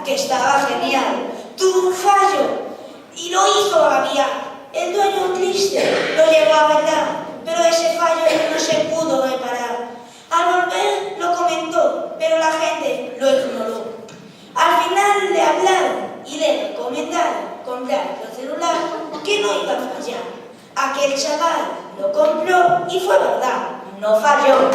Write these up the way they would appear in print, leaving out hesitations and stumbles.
que estaba genial. Tuvo un fallo y lo hizo todavía. El dueño triste lo llevó a verdad, pero ese fallo no se pudo reparar. Al volver lo comentó, pero la gente lo ignoró. Al final le hablaron y le recomendaron comprar otro celular que no iba a fallar. Aquel chaval lo compró y fue verdad, no falló.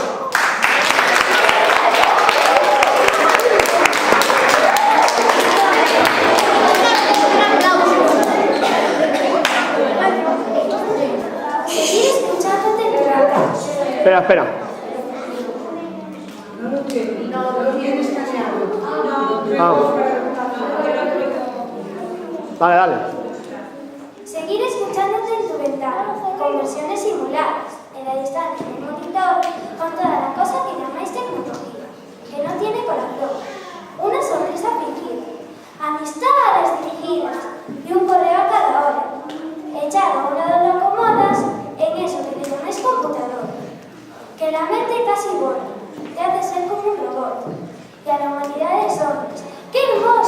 Espera. Dale. Seguir escuchándote en tu ventana, con versiones simuladas, en la distancia del monitor, con toda la cosa que llamáis tecnología, que no tiene corazón, una sonrisa fingida, amistades dirigidas y un correo a cada hora, echado a un lado lo acomodas en eso que le llamáis computadora, que la mente casi vuela, te hace ser como un robot, y a la humanidad de hombres, ¡qué hermoso!